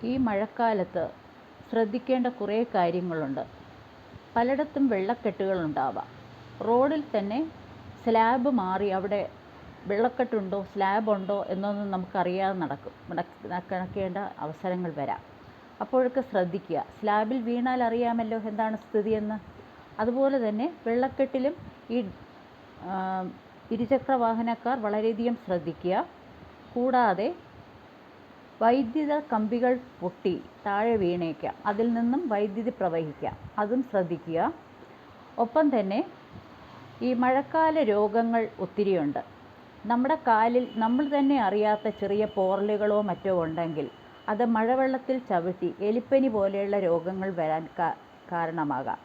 ഈ മഴക്കാലത്ത് ശ്രദ്ധിക്കേണ്ട കുറേ കാര്യങ്ങളുണ്ട്. പലയിടത്തും വെള്ളക്കെട്ടുകളുണ്ടാവാം. റോഡിൽ തന്നെ സ്ലാബ് മാറി അവിടെ വെള്ളക്കെട്ടുണ്ടോ സ്ലാബുണ്ടോ എന്നൊന്നും നമുക്കറിയാതെ നടക്കേണ്ട അവസരങ്ങൾ വരാം. അപ്പോഴൊക്കെ ശ്രദ്ധിക്കുക. സ്ലാബിൽ വീണാൽ അറിയാമല്ലോ എന്താണ് സ്ഥിതിയെന്ന്. അതുപോലെ തന്നെ വെള്ളക്കെട്ടിലും ഈ ഇരുചക്ര വാഹനക്കാർ വളരെയധികം ശ്രദ്ധിക്കുക. കൂടാതെ വൈദ്യുത കമ്പികൾ പൊട്ടി താഴെ വീണേക്കാം, അതിൽ നിന്നും വൈദ്യുതി പ്രവഹിക്കാം, അതും ശ്രദ്ധിക്കുക. ഒപ്പം തന്നെ ഈ മഴക്കാല രോഗങ്ങൾ ഒത്തിരിയുണ്ട്. നമ്മുടെ കാലിൽ നമ്മൾ തന്നെ അറിയാത്ത ചെറിയ പോറലുകളോ മറ്റോ ഉണ്ടെങ്കിൽ അത് മഴവെള്ളത്തിൽ ചവിട്ടി എലിപ്പനി പോലെയുള്ള രോഗങ്ങൾ വരാൻ കാരണമാകാം.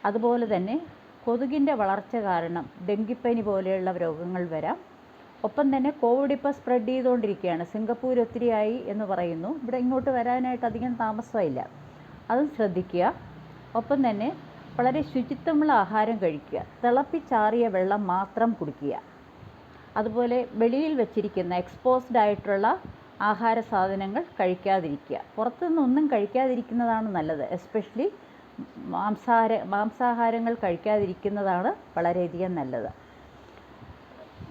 അതുപോലെ തന്നെ കൊതുകിൻ്റെ വളർച്ച കാരണം ഡെങ്കിപ്പനി പോലെയുള്ള രോഗങ്ങൾ വരാം. ഒപ്പം തന്നെ കോവിഡ് ഇപ്പോൾ സ്പ്രെഡ് ചെയ്തുകൊണ്ടിരിക്കുകയാണ്. സിംഗപ്പൂർ ഒത്തിരിയായി എന്ന് പറയുന്നു. ഇവിടെ ഇങ്ങോട്ട് വരാനായിട്ട് അധികം താമസമില്ല, അതും ശ്രദ്ധിക്കുക. ഒപ്പം തന്നെ വളരെ ശുചിത്വമുള്ള ആഹാരം കഴിക്കുക. തിളപ്പിച്ചാറിയ വെള്ളം മാത്രം കുടിക്കുക. അതുപോലെ വെളിയിൽ വെച്ചിരിക്കുന്ന എക്സ്പോസ്ഡ് ആയിട്ടുള്ള ആഹാര സാധനങ്ങൾ കഴിക്കാതിരിക്കുക. പുറത്തുനിന്നൊന്നും കഴിക്കാതിരിക്കുന്നതാണ് നല്ലത്. എസ്പെഷ്യലി മാംസാഹാരങ്ങൾ കഴിക്കാതിരിക്കുന്നതാണ് വളരെയധികം നല്ലത്.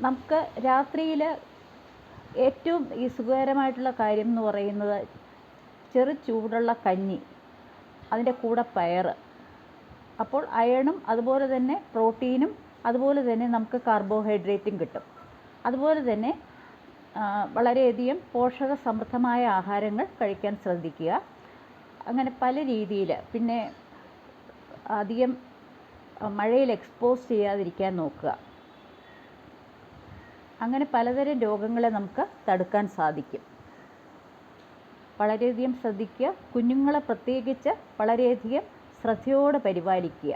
നമുക്ക് രാത്രിയിൽ ഏറ്റവും സുഖകരമായിട്ടുള്ള കാര്യം എന്ന് പറയുന്നത് ചെറു ചൂടുള്ള കഞ്ഞി, അതിൻ്റെ കൂടെ പയർ. അപ്പോൾ അയണും അതുപോലെ തന്നെ പ്രോട്ടീനും അതുപോലെ തന്നെ നമുക്ക് കാർബോഹൈഡ്രേറ്റും കിട്ടും. അതുപോലെ തന്നെ വളരെയധികം പോഷക സമൃദ്ധമായ ആഹാരങ്ങൾ കഴിക്കാൻ ശ്രദ്ധിക്കുക. അങ്ങനെ പല രീതിയിൽ. പിന്നെ അധികം മഴയിൽ എക്സ്പോസ് ചെയ്യാതിരിക്കാൻ നോക്കുക. അങ്ങനെ പലതരം രോഗങ്ങളെ നമുക്ക് തടുക്കാൻ സാധിക്കും. വളരെയധികം ശ്രദ്ധിക്കുക. കുഞ്ഞുങ്ങളെ പ്രത്യേകിച്ച് വളരെയധികം ശ്രദ്ധയോടെ പരിപാലിക്കുക.